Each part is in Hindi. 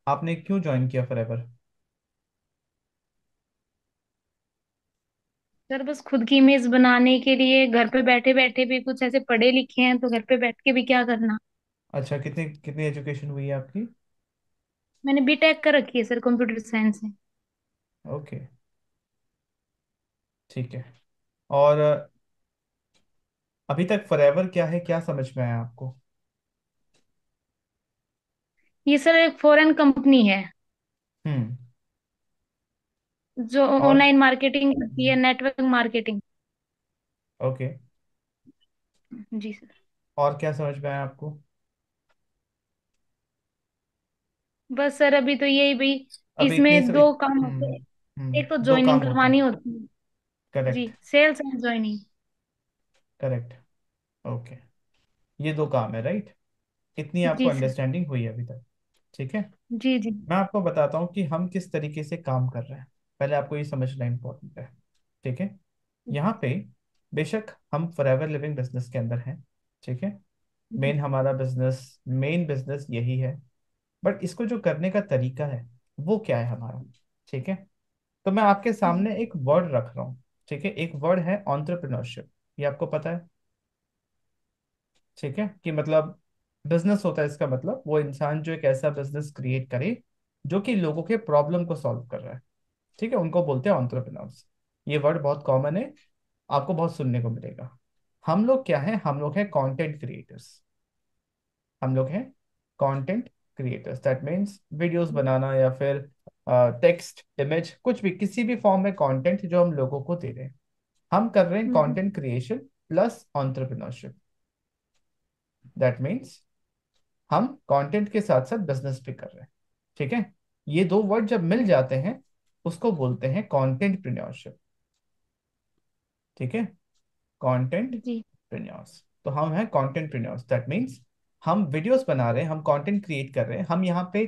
आपने क्यों ज्वाइन किया फॉरएवर? सर बस खुद की इमेज बनाने के लिए, घर पे बैठे बैठे भी कुछ ऐसे पढ़े लिखे हैं तो घर पे बैठ के भी क्या करना। अच्छा, कितनी कितनी एजुकेशन हुई है आपकी? मैंने बीटेक कर रखी है सर, कंप्यूटर साइंस से। ओके, ठीक है। और अभी तक फॉरएवर क्या है, क्या समझ में आया आपको? ये सर एक फॉरेन कंपनी है हम्म। जो और ऑनलाइन मार्केटिंग करती है, नेटवर्क मार्केटिंग। ओके, जी सर। और क्या समझ में आया आपको? बस सर अभी तो यही भी, अभी इतनी इसमें सब दो काम होते हैं। एक तो दो ज्वाइनिंग काम होते करवानी हैं। होती है। जी, correct. Sales and joining. Correct. Okay, ये दो काम है, राइट? इतनी आपको जी सर। अंडरस्टैंडिंग हुई है अभी तक? ठीक है। जी जी। मैं आपको बताता हूँ कि हम किस तरीके से काम कर रहे हैं। पहले आपको ये समझना इंपॉर्टेंट है। ठीक है। यहाँ पे बेशक हम फॉरएवर लिविंग बिजनेस के अंदर हैं। ठीक है। जी मेन बिजनेस यही है। बट इसको जो करने का तरीका है वो क्या है हमारा? ठीक है। तो मैं आपके जी सामने एक वर्ड रख रहा हूँ। ठीक है, एक वर्ड है एंटरप्रेन्योरशिप। ये आपको पता है? ठीक है, कि मतलब बिजनेस होता है, इसका मतलब वो इंसान जो एक ऐसा बिजनेस क्रिएट करे जो कि लोगों के प्रॉब्लम को सॉल्व कर रहा है। ठीक है, उनको बोलते हैं एंटरप्रेन्योर्स। ये वर्ड बहुत कॉमन है, आपको बहुत सुनने को मिलेगा। हम लोग क्या है? हम लोग हैं कंटेंट क्रिएटर्स। हम लोग हैं content creators, that means videos बनाना या फिर टेक्स्ट इमेज कुछ भी, किसी भी फॉर्म में कंटेंट जो हम लोगों को दे रहे हैं, हम कर रहे हैं hmm, content creation plus entrepreneurship. That means हम कंटेंट के साथ साथ बिजनेस भी कर रहे हैं। ठीक है। ये दो वर्ड जब मिल जाते हैं उसको बोलते हैं कंटेंटप्रेन्योरशिप। ठीक है, जी कंटेंटप्रेन्योर्स। तो हम हैं कंटेंटप्रेन्योर्स, दैट मीन्स हम वीडियोस बना रहे हैं, हम कंटेंट क्रिएट कर रहे हैं। हम यहाँ पे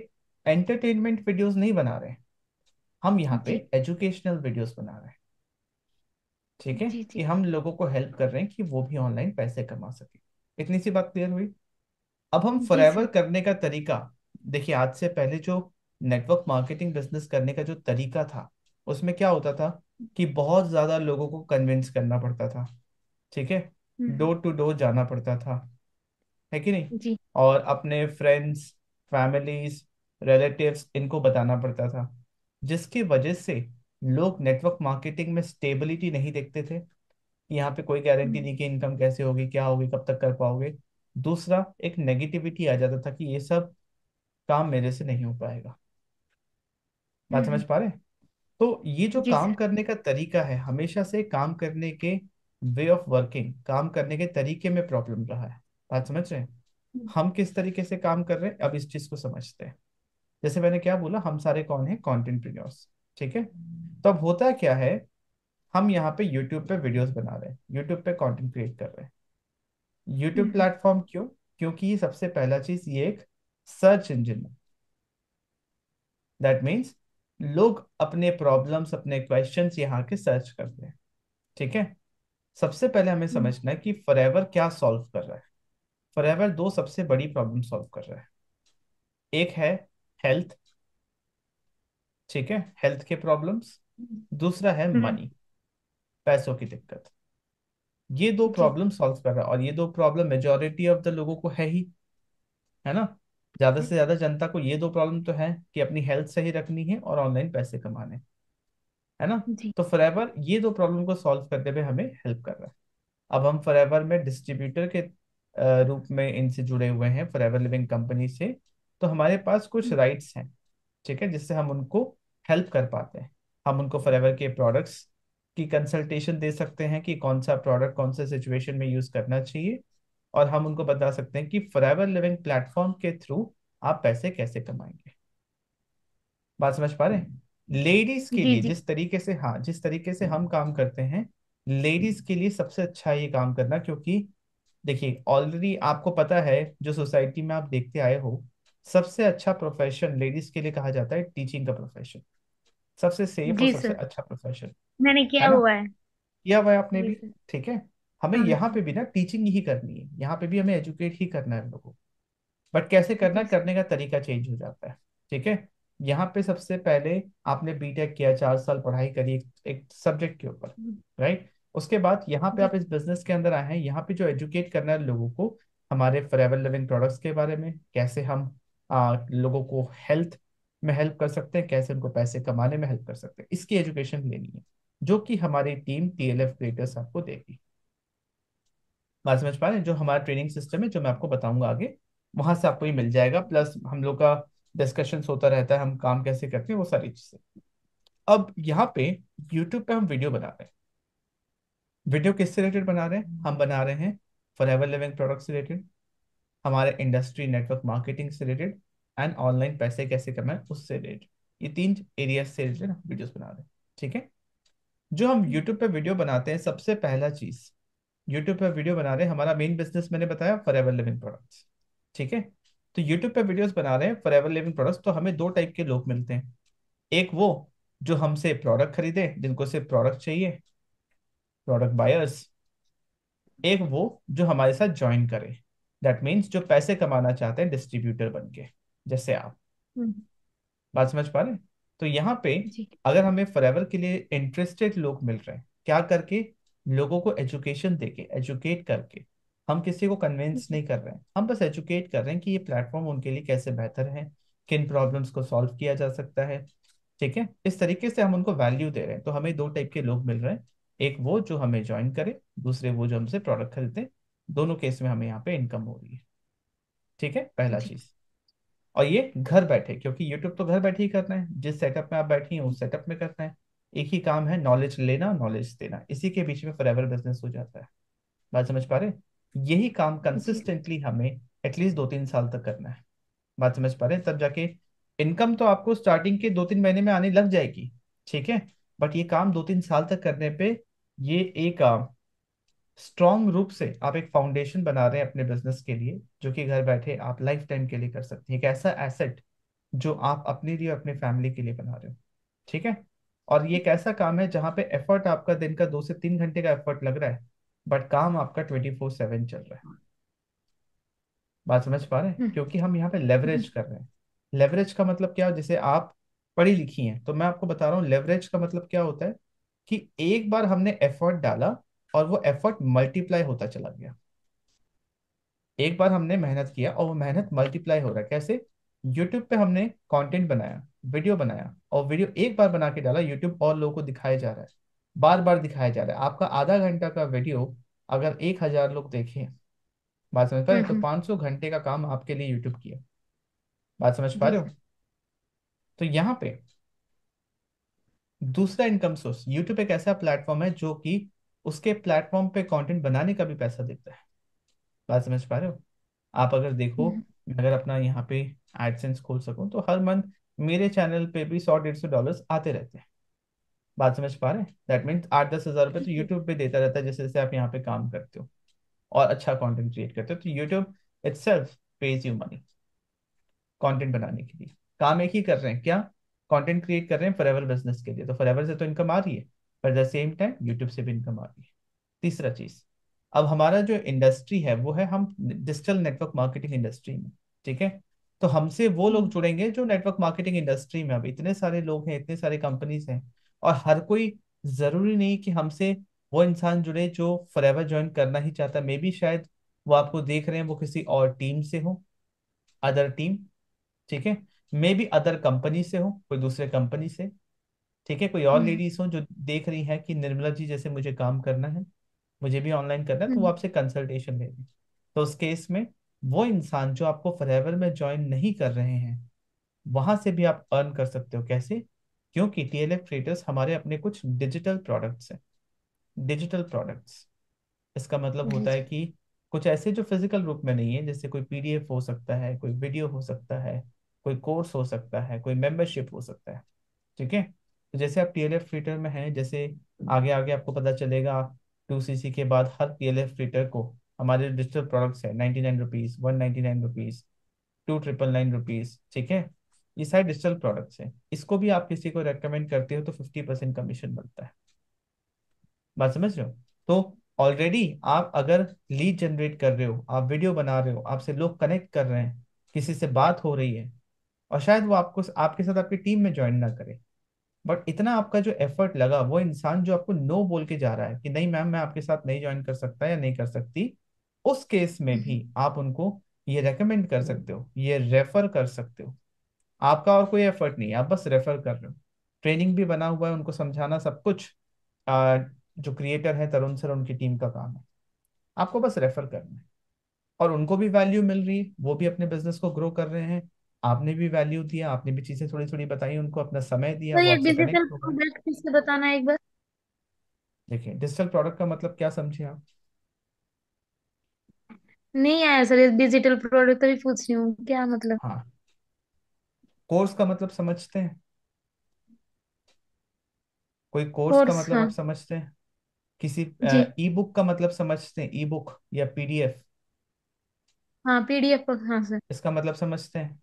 एंटरटेनमेंट वीडियोस नहीं बना रहे हैं, हम यहाँ पे जी एजुकेशनल वीडियोस बना रहे हैं। ठीक है, जी कि जी हम लोगों को हेल्प कर रहे हैं कि वो भी ऑनलाइन पैसे कमा सके। इतनी सी बात क्लियर हुई? अब हम जी फॉरएवर सर। करने का तरीका देखिए। आज से पहले जो नेटवर्क मार्केटिंग बिजनेस करने का जो तरीका था, उसमें क्या होता था कि बहुत ज्यादा लोगों को कन्विंस करना पड़ता था। ठीक है, हम्म, डोर टू डोर जाना पड़ता था, है कि नहीं? जी और अपने फ्रेंड्स, फैमिलीज, रिलेटिव्स इनको बताना पड़ता था, जिसकी वजह से लोग नेटवर्क मार्केटिंग में स्टेबिलिटी नहीं देखते थे। यहाँ पे कोई गारंटी हम्म, नहीं कि इनकम कैसे होगी, क्या होगी, कब तक कर पाओगे। दूसरा, एक नेगेटिविटी आ जाता था कि ये सब काम मेरे से नहीं हो पाएगा। बात समझ हम्म, पा रहे हैं? तो ये जो जी काम सर। करने का तरीका है, हमेशा से काम करने के वे ऑफ वर्किंग, काम करने के तरीके में प्रॉब्लम रहा है। बात समझ रहे हैं? हम किस तरीके से काम कर रहे हैं, अब इस चीज को समझते हैं। जैसे मैंने क्या बोला, हम सारे कौन है? कंटेंट। ठीक है। तो अब होता क्या है, हम यहाँ पे यूट्यूब पे वीडियोस बना रहे हैं, यूट्यूब पे कंटेंट क्रिएट कर रहे हैं। यूट्यूब हम्म, प्लेटफॉर्म क्यों? क्योंकि सबसे पहला चीज ये एक सर्च इंजन है। दैट मीन्स लोग अपने प्रॉब्लम्स, अपने क्वेश्चंस यहाँ के सर्च करते हैं। ठीक है। सबसे पहले हमें हम्म, समझना है कि फॉरएवर क्या सॉल्व कर रहा है। फॉरएवर दो सबसे बड़ी प्रॉब्लम सॉल्व कर रहा है। एक है हेल्थ। ठीक है, हेल्थ के प्रॉब्लम्स। दूसरा है हम्म, मनी, पैसों की दिक्कत। ये दो जी प्रॉब्लम सॉल्व कर रहा है, और ये दो प्रॉब्लम मेजोरिटी ऑफ द लोगों को है ही, है ना? ज्यादा से ज्यादा जनता को ये दो प्रॉब्लम तो है कि अपनी हेल्थ सही रखनी है और ऑनलाइन पैसे कमाने हैं, है ना? जी तो फॉरएवर ये दो प्रॉब्लम को सॉल्व करने में हमें हेल्प कर रहा है। अब हम फॉरएवर में डिस्ट्रीब्यूटर के रूप में इनसे जुड़े हुए हैं, फॉरएवर लिविंग कंपनी से। तो हमारे पास कुछ राइट्स हैं। ठीक है, जिससे हम उनको हेल्प कर पाते हैं। हम उनको फॉरएवर के प्रोडक्ट्स की कंसल्टेशन दे सकते हैं कि कौन सा प्रोडक्ट कौन से सिचुएशन में यूज करना चाहिए। और हम उनको बता सकते हैं कि फॉरएवर लिविंग प्लेटफॉर्म के थ्रू आप पैसे कैसे कमाएंगे। बात समझ पा रहे हैं? लेडीज के जी लिए जी जिस तरीके से, हाँ, जिस तरीके से हम काम करते हैं, लेडीज के लिए सबसे अच्छा है ये काम करना। क्योंकि देखिए, ऑलरेडी आपको पता है, जो सोसाइटी में आप देखते आए हो, सबसे अच्छा प्रोफेशन लेडीज के लिए कहा जाता है टीचिंग का प्रोफेशन। सबसे सेफ और जी सबसे सर, अच्छा प्रोफेशन, मैंने है किया ना? हुआ है। किया हुआ है आपने जी भी। सर। ठीक है। हमें हाँ यहाँ पे जी। भी ना टीचिंग ही करनी है, यहाँ पे भी हमें एजुकेट ही करना है लोगों को। बट कैसे करना जी है, सर। करने का तरीका चेंज हो जाता है। ठीक है। यहाँ पे सबसे पहले आपने बीटेक किया, 4 साल पढ़ाई करी एक सब्जेक्ट के ऊपर, राइट। उसके बाद यहाँ पे जी। आप इस बिजनेस के अंदर आए हैं, यहाँ पे जो एजुकेट करना है लोगों को हमारे फॉरएवर लिविंग प्रोडक्ट्स के बारे में, कैसे हम लोगों को हेल्थ में हेल्प कर सकते हैं, कैसे उनको पैसे कमाने में हेल्प कर सकते हैं, इसकी एजुकेशन लेनी है, जो कि हमारी टीम टीएलएफ क्रिएटर्स आपको देगी। बात समझ पा रहे हैं? जो हमारा ट्रेनिंग सिस्टम है, जो मैं आपको बताऊंगा आगे, वहां से आपको ये मिल जाएगा, प्लस हम लोग का डिस्कशन होता रहता है, हम काम कैसे करते हैं, वो सारी चीजें। अब यहाँ पे यूट्यूब पे हम वीडियो बना रहे हैं। वीडियो किससे रिलेटेड बना रहे हैं? हम बना रहे हैं फॉरएवर लिविंग प्रोडक्ट से रिलेटेड, हमारे इंडस्ट्री नेटवर्क मार्केटिंग से रिलेटेड, एंड ऑनलाइन पैसे कैसे कमाएं उससे रिलेटेड। ये 3 एरिया से रिलेटेड हम वीडियोस बना रहे हैं। ठीक है। जो हम यूट्यूब पे वीडियो बनाते हैं, सबसे पहला चीज, यूट्यूब पे वीडियो बना रहे हैं, हमारा मेन बिजनेस मैंने बताया फॉरएवर लिविंग प्रोडक्ट्स। ठीक है। तो यूट्यूब पे वीडियोस बना रहे हैं फॉरएवर लिविंग प्रोडक्ट्स, तो हमें 2 टाइप के लोग मिलते हैं। एक वो जो हमसे प्रोडक्ट खरीदे, जिनको सिर्फ प्रोडक्ट चाहिए, प्रोडक्ट बायर्स। एक वो जो हमारे साथ ज्वाइन करे, दैट मीन्स जो पैसे कमाना चाहते हैं डिस्ट्रीब्यूटर बन के, जैसे आप। हम्म। बात समझ पा रहे हैं? तो यहाँ पे जी। अगर हमें फॉरएवर के लिए इंटरेस्टेड लोग मिल रहे हैं, क्या करके? लोगों को एजुकेशन देके, एजुकेट करके। हम किसी को कन्विंस जी। नहीं कर रहे हैं, हम बस एजुकेट कर रहे हैं कि ये प्लेटफॉर्म उनके लिए कैसे बेहतर है, किन प्रॉब्लम्स को सॉल्व किया जा सकता है। ठीक है। इस तरीके से हम उनको वैल्यू दे रहे हैं, तो हमें 2 टाइप के लोग मिल रहे हैं। एक वो जो हमें ज्वाइन करे, दूसरे वो जो हमसे प्रोडक्ट खरीदे। दोनों केस में हमें यहाँ पे इनकम हो रही है। ठीक है, पहला जी। चीज। और ये घर बैठे, क्योंकि यूट्यूब तो घर बैठे ही करना है, जिस सेटअप में आप बैठी हैं उस सेटअप में करना है। एक ही काम है, नॉलेज लेना, नॉलेज देना, इसी के बीच में फॉरएवर बिजनेस हो जाता है। बात समझ पा रहे हैं? यही काम जी। कंसिस्टेंटली हमें एटलीस्ट 2-3 साल तक करना है। बात समझ पा रहे हैं? तब जाके इनकम तो आपको स्टार्टिंग के 2-3 महीने में आने लग जाएगी। ठीक है। बट ये काम 2-3 साल तक करने पे, ये एक स्ट्रॉन्ग रूप से आप एक फाउंडेशन बना रहे हैं अपने बिजनेस के लिए, जो कि घर बैठे आप लाइफ टाइम के लिए कर सकते हैं, एक ऐसा एसेट जो आप अपने लिए, अपने फैमिली के लिए बना रहे हो। ठीक है। और ये एक ऐसा काम है जहाँ पे एफर्ट आपका दिन का 2 से 3 घंटे का एफर्ट लग रहा है, बट काम आपका 24/7 चल रहा है। बात समझ पा रहे हैं? हम्म। क्योंकि हम यहाँ पे लेवरेज कर रहे हैं। लेवरेज का मतलब क्या? जैसे आप पढ़ी लिखी हैं, तो मैं आपको बता रहा हूँ लेवरेज का मतलब क्या होता है, कि एक बार हमने एफर्ट डाला और वो एफर्ट मल्टीप्लाई होता चला गया। एक बार हमने मेहनत किया और वो मेहनत मल्टीप्लाई हो रहा है। कैसे? यूट्यूब पे हमने कंटेंट बनाया, वीडियो बनाया, और वीडियो एक बार बना के डाला, यूट्यूब और लोगों को दिखाया जा रहा है, बार बार दिखाया जा रहा है। आपका आधा घंटा का वीडियो अगर 1,000 लोग देखें, बात समझ पा रहे हैं, तो हम्म। 500 घंटे का काम आपके लिए यूट्यूब किया। बात समझ पा जी रहे हो? सर। तो यहाँ पे दूसरा इनकम सोर्स, यूट्यूब एक ऐसा प्लेटफॉर्म है जो कि उसके प्लेटफॉर्म पे कंटेंट बनाने का भी पैसा देता है। बात समझ पा रहे हो? आप अगर देखो, हम्म। मैं अगर अपना यहाँ पे एडसेंस खोल सकूं, तो हर मंथ मेरे चैनल पे भी 100-150 डॉलर्स आते रहते हैं। बात समझ पा रहे हैं? दैट मीन्स 8-10 हज़ार रुपये तो जी। यूट्यूब पे देता रहता है, जैसे जैसे आप यहाँ पे काम करते हो और अच्छा कंटेंट क्रिएट करते हो, तो YouTube itself page you money content बनाने के लिए। काम एक ही कर रहे हैं, क्या? कंटेंट क्रिएट कर रहे हैं फॉरएवर बिजनेस के लिए, तो फॉरएवर से तो इनकम आ रही है, पर द सेम टाइम यूट्यूब से भी इनकम आ रही है। तीसरा चीज, अब हमारा जो इंडस्ट्री है वो है, हम डिजिटल नेटवर्क मार्केटिंग इंडस्ट्री में। ठीक है। तो हमसे वो लोग हम्म। जुड़ेंगे जो नेटवर्क मार्केटिंग इंडस्ट्री में, अब इतने सारे लोग हैं, इतने सारे कंपनीज हैं, और हर कोई, जरूरी नहीं कि हमसे वो इंसान जुड़े जो फॉरएवर ज्वाइन करना ही चाहता, मे बी शायद वो आपको देख रहे हैं वो किसी और टीम से हो, अदर टीम। ठीक है। मे बी अदर कंपनी से हो, कोई दूसरे कंपनी से। ठीक है। कोई और हम्म। लेडीज हो जो देख रही है कि निर्मला जी जैसे मुझे काम करना है, मुझे भी ऑनलाइन करना है, तो वो हम्म। आपसे कंसल्टेशन ले रही। तो उस केस में वो इंसान जो आपको फॉरएवर में ज्वाइन नहीं कर रहे हैं, वहां से भी आप अर्न कर सकते हो। कैसे? क्योंकि टीएलएफ क्रिएटर्स हमारे अपने कुछ डिजिटल प्रोडक्ट्स हैं। डिजिटल प्रोडक्ट्स, इसका मतलब जी होता है सर। कि कुछ ऐसे जो फिजिकल रूप में नहीं है, जैसे कोई पीडीएफ हो सकता है, कोई वीडियो हो सकता है, कोई कोर्स हो सकता है, कोई मेंबरशिप हो सकता है। ठीक है। तो जैसे आप टीएलएफ फ्रीटर में हैं, जैसे आगे आगे आपको पता चलेगा, 2cc के बाद हर टीएलएफ फ्रीटर को हमारे डिजिटल प्रोडक्ट्स है, 99 रुपीज, 199 रुपीज, 2,999 रुपीज। ठीक है। ये सारे डिजिटल प्रोडक्ट्स हैं, इसको भी आप किसी को रेकमेंड करते हो तो 50% कमीशन बनता है। बात समझ रहे हो? तो ऑलरेडी आप अगर लीड जनरेट कर रहे हो, आप वीडियो बना रहे हो, आपसे लोग कनेक्ट कर रहे हैं, किसी से बात हो रही है, और शायद वो आपको आपके साथ आपकी टीम में ज्वाइन ना करे, बट इतना आपका जो एफर्ट लगा, वो इंसान जो आपको नो बोल के जा रहा है कि नहीं मैम मैं आपके साथ नहीं ज्वाइन कर सकता या नहीं कर सकती, उस केस में भी आप उनको ये रेकमेंड कर सकते हो, ये रेफर कर सकते हो। आपका और कोई एफर्ट नहीं है, आप बस रेफर कर रहे हो। ट्रेनिंग भी बना हुआ है, उनको समझाना सब कुछ। जो क्रिएटर है तरुण सर, उनकी टीम का काम है, आपको बस रेफर करना है। और उनको भी वैल्यू मिल रही है, वो भी अपने बिजनेस को ग्रो कर रहे हैं। आपने भी वैल्यू दिया, आपने भी चीजें थोड़ी थोड़ी बताई उनको, अपना समय दिया, तो वो ये आपसे डिजिटल कनेक्ट हो गए। प्रोडक्ट किससे बताना एक बार? देखिए डिजिटल प्रोडक्ट का मतलब क्या समझे आप? नहीं आया सर, डिजिटल प्रोडक्ट तभी पूछ रही हूँ क्या मतलब। हाँ, कोर्स का मतलब समझते हैं? कोई कोर्स का कोर्स, मतलब हाँ। आप समझते हैं? किसी जी। ई बुक का मतलब समझते हैं? ई बुक या पीडीएफ, हाँ, पीडीएफ, हाँ सर। इसका मतलब समझते हैं?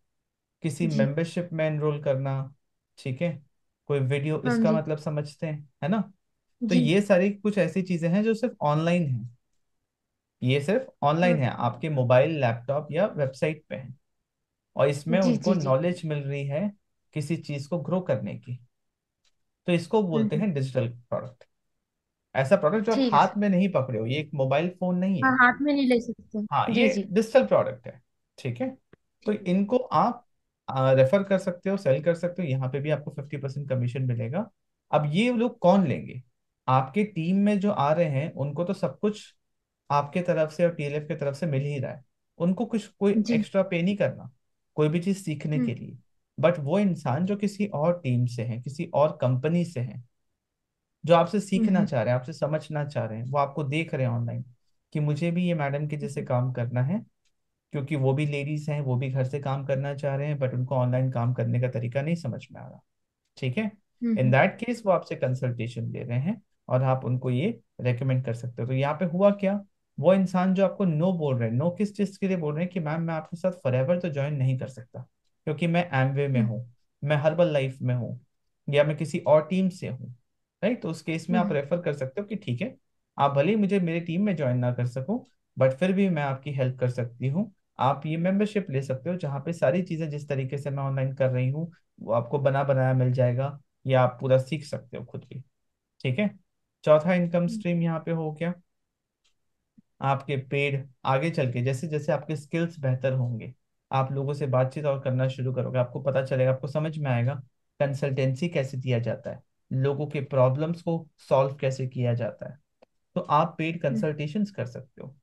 किसी जी। मेंबरशिप में एनरोल करना, ठीक है, कोई वीडियो, हाँ इसका जी। मतलब समझते हैं, है ना? तो जी। ये सारी कुछ ऐसी चीजें हैं जो सिर्फ ऑनलाइन है, ये सिर्फ ऑनलाइन हाँ। है, आपके मोबाइल लैपटॉप या वेबसाइट पे है। और इसमें जी उनको जी जी। नॉलेज मिल रही है किसी चीज को ग्रो करने की। तो इसको बोलते हम्म। हैं डिजिटल प्रोडक्ट। ऐसा प्रोडक्ट जो आप ठीक है हाथ सर। में नहीं पकड़े हो, ये एक मोबाइल फोन नहीं हाँ, है। हाथ में नहीं ले सकते। हाँ, जी ये जी। डिजिटल प्रोडक्ट है, ठीक है। तो ठीक है। इनको आप रेफर कर सकते हो, सेल कर सकते हो, यहाँ पे भी आपको 50% कमीशन मिलेगा। अब ये लोग कौन लेंगे? आपके टीम में जो आ रहे हैं उनको तो सब कुछ आपके तरफ से और टीएलएफ की तरफ से मिल ही रहा है, उनको कुछ कोई जी। एक्स्ट्रा पे नहीं करना कोई भी चीज सीखने हम्म। के लिए। बट वो इंसान जो किसी और टीम से है, किसी और कंपनी से है, जो आपसे सीखना हम्म। चाह रहे हैं, आपसे समझना चाह रहे हैं, वो आपको देख रहे हैं ऑनलाइन कि मुझे भी ये मैडम के जैसे काम करना है, क्योंकि वो भी लेडीज हैं, वो भी घर से काम करना चाह रहे हैं, बट उनको ऑनलाइन काम करने का तरीका नहीं समझ में आ रहा, ठीक है। इन हम्म। दैट केस वो आपसे कंसल्टेशन ले रहे हैं, और आप उनको ये रेकमेंड कर सकते हो। तो यहाँ पे हुआ क्या, वो इंसान जो आपको नो बोल रहे हैं, नो किस चीज के लिए बोल रहे हैं कि मैम मैं आपके साथ फॉरएवर तो ज्वाइन नहीं कर सकता, क्योंकि मैं एमवे में हम्म। हूँ, मैं हर्बल लाइफ में हूँ, या मैं किसी और टीम से हूँ, राइट। तो उस केस में आप हम्म। रेफर कर सकते हो कि ठीक है, आप भले ही मुझे मेरी टीम में ज्वाइन ना कर सको, बट फिर भी मैं आपकी हेल्प कर सकती हूँ। आप ये मेंबरशिप ले सकते हो, जहाँ पे सारी चीजें जिस तरीके से मैं ऑनलाइन कर रही हूँ वो आपको बना बनाया मिल जाएगा, या आप पूरा सीख सकते हो खुद भी, ठीक है। चौथा इनकम स्ट्रीम यहाँ पे हो गया आपके पेड। आगे चल के जैसे जैसे आपके स्किल्स बेहतर होंगे, आप लोगों से बातचीत और करना शुरू करोगे, आपको पता चलेगा, आपको समझ में आएगा कंसल्टेंसी कैसे दिया जाता है, लोगों के प्रॉब्लम्स को सॉल्व कैसे किया जाता है। तो आप पेड हम्म। कंसल्टेशंस कर सकते हो।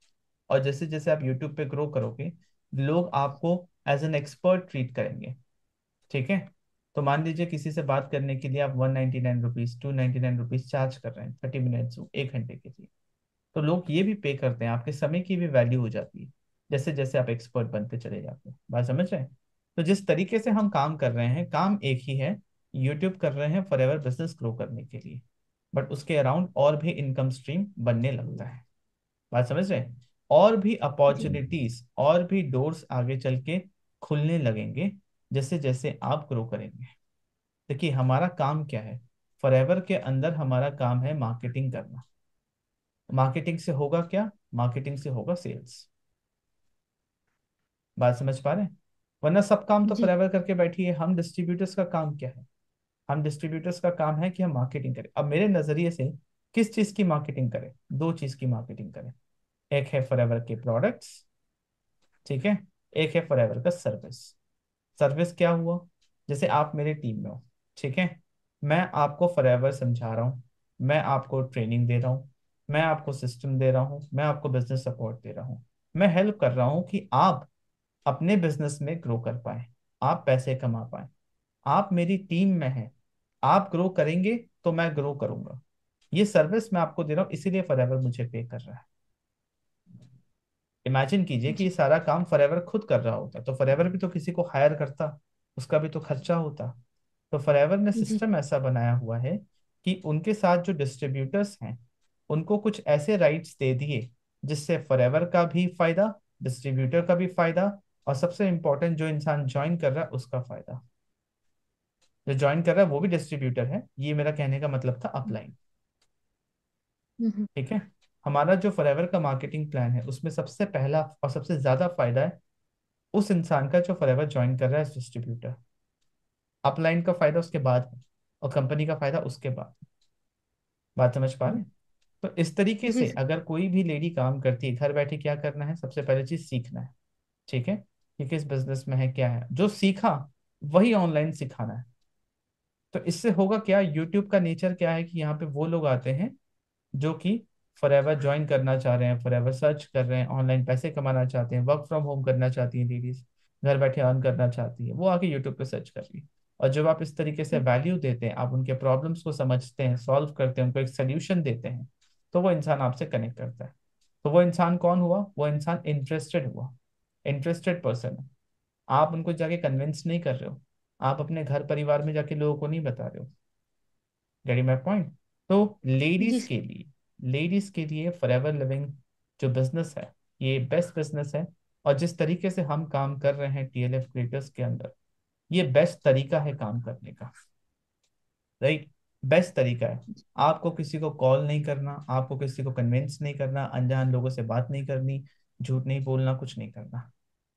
और जैसे जैसे आप यूट्यूब पे ग्रो करोगे, लोग आपको एज एन एक्सपर्ट ट्रीट करेंगे, ठीक है। तो मान लीजिए किसी से बात करने के लिए आप 199 रुपीज, 299 रुपीज चार्ज कर रहे हैं 30 मिनट्स, 1 घंटे के लिए। तो लोग ये भी पे करते हैं, आपके समय की भी वैल्यू हो जाती है जैसे जैसे आप एक्सपर्ट बनते चले जाते हैं। बात समझ रहे हैं? तो जिस तरीके से हम काम कर रहे हैं, काम एक ही है, यूट्यूब कर रहे हैं फॉरएवर बिजनेस ग्रो करने के लिए, बट उसके अराउंड और भी इनकम स्ट्रीम बनने लगता है। बात समझ रहे हैं? और भी जी। अपॉर्चुनिटीज और भी डोर्स आगे चल के खुलने लगेंगे जैसे जैसे आप ग्रो करेंगे। देखिए हमारा काम क्या है, फॉरएवर के अंदर हमारा काम है मार्केटिंग करना। मार्केटिंग से होगा क्या? मार्केटिंग से होगा सेल्स। बात समझ पा रहे हैं? वरना सब काम तो जी। फॉरएवर करके बैठिए। हम डिस्ट्रीब्यूटर्स का काम क्या है? हम डिस्ट्रीब्यूटर्स का काम है कि हम मार्केटिंग करें। अब मेरे नजरिए से किस चीज की मार्केटिंग करें? दो चीज की मार्केटिंग करें। एक है फॉरएवर के प्रोडक्ट्स, ठीक है, एक है फॉरएवर का सर्विस। सर्विस क्या हुआ? जैसे आप मेरे टीम में हो, ठीक है, मैं आपको फॉरएवर समझा रहा हूँ, मैं आपको ट्रेनिंग दे रहा हूँ, मैं आपको सिस्टम दे रहा हूँ, मैं आपको बिजनेस सपोर्ट दे रहा हूँ, मैं हेल्प कर रहा हूँ कि आप अपने बिजनेस में ग्रो कर पाए, आप पैसे कमा पाए। आप मेरी टीम में हैं, आप ग्रो करेंगे तो मैं ग्रो करूंगा। ये सर्विस मैं आपको दे रहा हूँ, इसीलिए फॉरएवर मुझे पे कर रहा है। इमेजिन कीजिए कि ये जी। सारा काम फॉरएवर खुद कर रहा होता तो फॉरएवर भी तो किसी को हायर करता, उसका भी तो खर्चा होता। तो फॉरएवर ने जी। सिस्टम ऐसा बनाया हुआ है कि उनके साथ जो डिस्ट्रीब्यूटर्स हैं उनको कुछ ऐसे राइट्स दे दिए जिससे फॉरएवर का भी फायदा, डिस्ट्रीब्यूटर का भी फायदा, और सबसे इंपॉर्टेंट जो इंसान ज्वाइन कर रहा है उसका फायदा। जो ज्वाइन कर रहा है वो भी डिस्ट्रीब्यूटर है, ये मेरा कहने का मतलब था अपलाइन, हम्म। ठीक है। हमारा जो फॉरएवर का मार्केटिंग प्लान है उसमें सबसे पहला और सबसे ज्यादा फायदा है उस इंसान का जो फॉरएवर ज्वाइन कर रहा है डिस्ट्रीब्यूटर। अपलाइन का फायदा उसके बाद है, और कंपनी का फायदा उसके बाद। बात समझ पा रहे हैं? तो इस तरीके जी से सर। अगर कोई भी लेडी काम करती है, घर बैठे क्या करना है, सबसे पहले चीज सीखना है। ठीक है, कि किस बिजनेस में है, क्या है, जो सीखा वही ऑनलाइन सिखाना है। तो इससे होगा क्या, यूट्यूब का नेचर क्या है कि यहाँ पे वो लोग आते हैं जो कि फॉरएवर ज्वाइन करना चाह रहे हैं, फॉरएवर सर्च कर रहे हैं, ऑनलाइन पैसे कमाना चाहते हैं, वर्क फ्रॉम होम करना चाहती हैं लेडीज, घर बैठे अर्न करना चाहती है, वो आके यूट्यूब पे सर्च कर रही है। और जब आप इस तरीके से वैल्यू देते हैं, आप उनके प्रॉब्लम्स को समझते हैं, सॉल्व करते हैं, उनको एक सोल्यूशन देते हैं, तो वो इंसान आपसे कनेक्ट करता है। तो वो इंसान कौन हुआ, वो इंसान इंटरेस्टेड हुआ, इंटरेस्टेड पर्सन है। आप उनको जाके कन्विंस नहीं कर रहे हो, आप अपने घर परिवार में जाके लोगों को नहीं बता रहे हो। Getting my point? तो जी लेडीज सर। के लिए, लेडीज के लिए फॉरएवर लिविंग जो बिजनेस है, ये बेस्ट बिजनेस है। और जिस तरीके से हम काम कर रहे हैं टीएलएफ क्रिएटर्स के अंदर, ये बेस्ट तरीका है काम करने का। राइट, बेस्ट तरीका है। आपको किसी को कॉल नहीं करना, आपको किसी को कन्विंस नहीं करना, अनजान लोगों से बात नहीं करनी, झूठ नहीं बोलना, कुछ नहीं करना।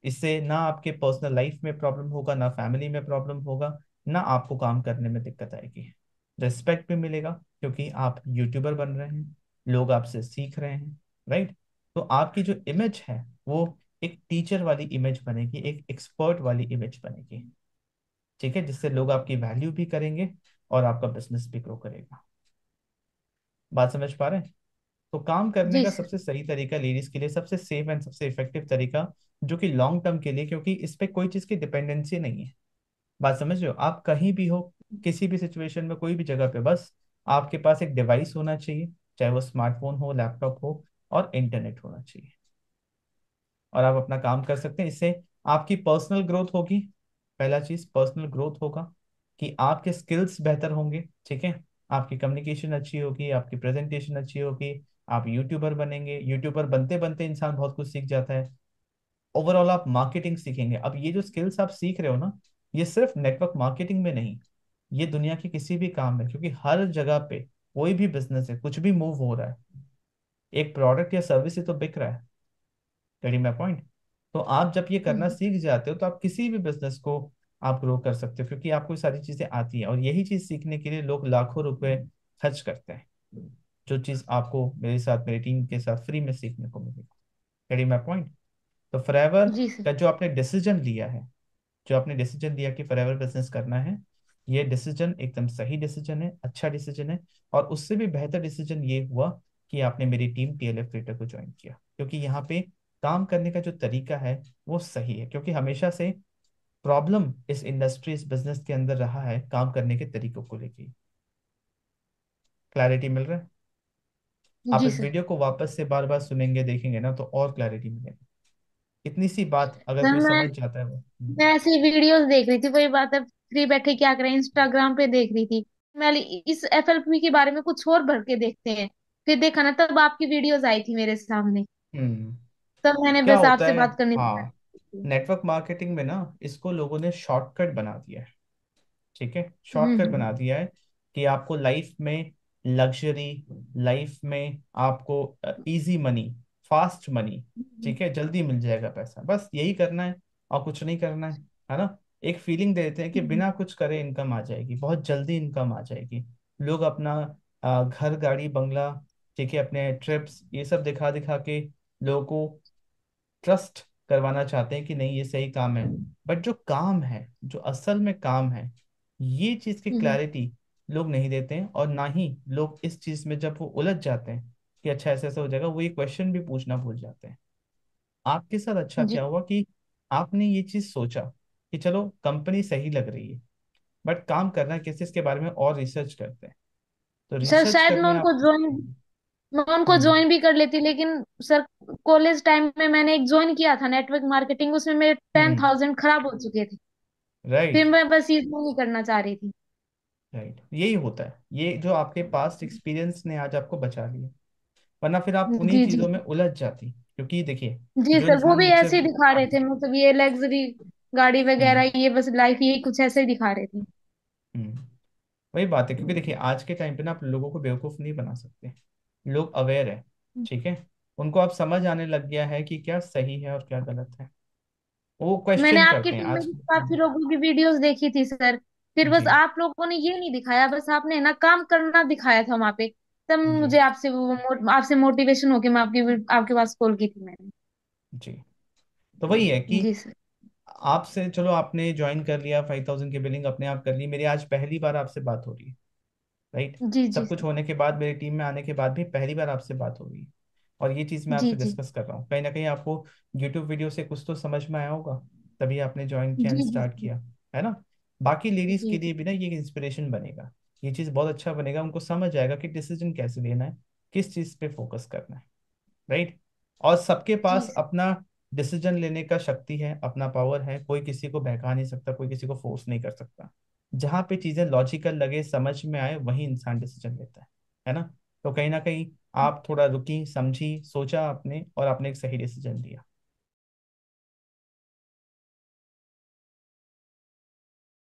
इससे ना आपके पर्सनल लाइफ में प्रॉब्लम होगा, ना फैमिली में प्रॉब्लम होगा, ना आपको काम करने में दिक्कत आएगी। रिस्पेक्ट भी मिलेगा, क्योंकि आप यूट्यूबर बन रहे हैं, लोग आपसे सीख रहे हैं। राइट, तो आपकी जो इमेज है वो एक टीचर वाली इमेज बनेगी, एक एक्सपर्ट वाली इमेज बनेगी। ठीक है, जिससे लोग आपकी वैल्यू भी करेंगे और आपका बिजनेस भी ग्रो करेगा। बात समझ पा रहे हैं? तो काम करने जी का सर। सबसे सही तरीका लेडीज के लिए, सबसे सेफ एंड सबसे इफेक्टिव तरीका, जो कि लॉन्ग टर्म के लिए, क्योंकि इस पे कोई चीज की डिपेंडेंसी नहीं है। बात समझ रहे हो? आप कहीं भी हो, किसी भी सिचुएशन में, कोई भी जगह पे, बस आपके पास एक डिवाइस होना चाहिए, चाहे वो स्मार्टफोन हो, लैपटॉप हो, और इंटरनेट होना चाहिए, और आप अपना काम कर सकते हैं। इससे आपकी पर्सनल ग्रोथ होगी। पहला चीज पर्सनल ग्रोथ होगा, कि आपके स्किल्स बेहतर होंगे। ठीक है, आपकी कम्युनिकेशन अच्छी होगी, आपकी प्रेजेंटेशन अच्छी होगी, आप यूट्यूबर बनेंगे। यूट्यूबर बनते बनते इंसान बहुत कुछ सीख जाता है। ओवरऑल आप मार्केटिंग सीखेंगे। अब ये जो स्किल्स आप सीख रहे हो ना, ये सिर्फ नेटवर्क मार्केटिंग में नहीं, ये दुनिया के किसी भी काम में, क्योंकि हर जगह पे कोई भी बिजनेस है, कुछ भी मूव हो रहा है, एक प्रोडक्ट या सर्विस ही तो बिक रहा है। Getting my point? तो आप जब ये करना हम्म। सीख जाते हो, तो आप किसी भी बिजनेस को आप ग्रो कर सकते हो, क्योंकि आपको ये सारी चीजें आती हैं। और यही चीज सीखने के लिए लोग लाखों रुपए खर्च करते हैं, जो चीज आपको मेरे साथ, मेरी टीम के साथ फ्री में सीखने को मिलेगी। Getting my point? तो फॉरएवर जी सर। का जो आपने डिसीजन लिया है, जो आपने डिसीजन लिया कि फॉरएवर बिजनेस करना है, ये डिसीजन एकदम सही डिसीजन है, अच्छा डिसीजन है। और उससे भी बेहतर डिसीजन ये हुआ कि आपने मेरी टीम टीएलएफ क्रिएटर को ज्वाइन किया, क्योंकि यहाँ पे काम करने का जो तरीका है वो सही है। क्योंकि हमेशा से प्रॉब्लम इस इंडस्ट्री, इस बिजनेस के अंदर रहा है काम करने के तरीकों को लेके। क्लैरिटी मिल रहा है? आप जी इस सर। वीडियो को वापस से बार बार सुनेंगे, देखेंगे ना, तो और क्लैरिटी मिलेगी। इतनी सी बात अगर सर कोई मैं समझ जाता है वो। मैं ऐसी वीडियोस देख रही थी, वही बात है, फ्री बैठे क्या करें, इंस्टाग्राम पे देख रही थी। मैं इस एफएलपी के बारे में कुछ और भर के देखते हैं, फिर देखा ना तब आपकी वीडियोस आई थी मेरे सामने। हम्म। तब मैंने क्या बस होता आपसे है, बात करनी हाँ, थी। नेटवर्क मार्केटिंग में ना, इसको लोगों ने शॉर्टकट बना दिया है। ठीक है, शॉर्टकट बना हम्म। दिया है, कि आपको लाइफ में लग्जरी, लाइफ में आपको इजी मनी, फास्ट मनी, हम्म। ठीक है, जल्दी मिल जाएगा पैसा, बस यही करना है, और कुछ नहीं करना है ना। एक फीलिंग दे देते हैं कि हम्म। बिना कुछ करे इनकम आ जाएगी, बहुत जल्दी इनकम आ जाएगी। लोग अपना घर, गाड़ी, बंगला, ठीक है, अपने ट्रिप्स, ये सब दिखा दिखा के लोगों को ट्रस्ट करवाना चाहते हैं कि नहीं ये सही काम है। बट जो काम है, जो असल में काम है, ये चीज की हम्म। क्लैरिटी लोग नहीं देते हैं। और ना ही लोग इस चीज में जब वो उलझ जाते हैं कि अच्छा ऐसे ऐसे हो जाएगा, वो ये क्वेश्चन भी पूछना भूल जाते हैं। आपके साथ अच्छा जी। क्या हुआ कि आपने ये चीज सोचा कि चलो कंपनी सही लग रही है, बट काम करना है किस, इसके बारे में और रिसर्च करते हैं। तो सर रिसर्च शायद करने आप। मैं उनको हम्म। ज्वाइन भी कर लेती, लेकिन सर कॉलेज टाइम में मैंने एक ज्वाइन किया था नेटवर्क मार्केटिंग, उसमें मेरे टेन हम्म। थाउजेंड खराब हो चुके थे। फिर राइट। मैं बस ये नहीं करना चाह रही थी। राइट, यही होता है, ये जो आपके पास्ट एक्सपीरियंस ने आज आपको बचा लिया, वरना फिर आप उन्हीं जी जी। चीजों में उलझ जाती। क्योंकि देखिए, जी जो सर, वो इंसान भी मुझसे, ऐसे ही दिखा रहे हाँ, थे, मतलब ये लग्जरी गाड़ी हम्म, वगैरह, ये बस लाइफ, यही कुछ ऐसे ही दिखा रहे थे। हम्म, वही बात है। क्योंकि देखिए आज के टाइम पे ना आप लोगों को बेवकूफ नहीं बना सकते। लोग अवेयर है, ठीक है, उनको अब समझ आने लग गया है कि क्या सही है और क्या गलत है, वो मैंने क्वेश्चन आपकी करते हैं टीम में आज। भी काफी लोगों की वीडियोस देखी थी सर, फिर बस जी आप लोगों ने ये नहीं दिखाया, बस आपने ना काम करना दिखाया था वहां पे। तब जी मुझे आपसे मोटिवेशन होके मैं आपके पास कॉल की थी मैंने। जी। तो वही है कि जी सर। आपसे, चलो आपने ज्वाइन कर लिया, 5,000 की बिलिंग अपने आप कर ली, मेरी आज पहली बार आपसे बात हो रही है, राइट। जी जी सब कुछ सर। होने के बाद, मेरी टीम में आने के बाद भी पहली बार आपसे बात हो रही है। और ये चीज़ मैं जी आपसे जी डिस्कस कर रहा हूँ, कहीं ना कहीं आपको यूट्यूब वीडियो से कुछ तो समझ में आया होगा, तभी आपने ज्वाइन किया एंड जी जी स्टार्ट किया, है ना। बाकी लेडीज़ जी के लिए भी ना ये इंस्पिरेशन बनेगा, ये चीज़ बहुत अच्छा बनेगा, उनको समझ आएगा कि डिसीजन कैसे लेना है, किस चीज़ पे फोकस करना है, राइट। और सबके जी पास सर। अपना डिसीजन लेने का शक्ति है, अपना पावर है, कोई किसी को बहका नहीं सकता, कोई किसी को फोर्स नहीं कर सकता। जहाँ पे चीजें लॉजिकल लगे, समझ में आए, वही इंसान डिसीजन लेता है ना। तो कहीं ना कहीं आप थोड़ा रुकी, समझी, सोचा आपने, और आपने एक सही डिसीजन लिया।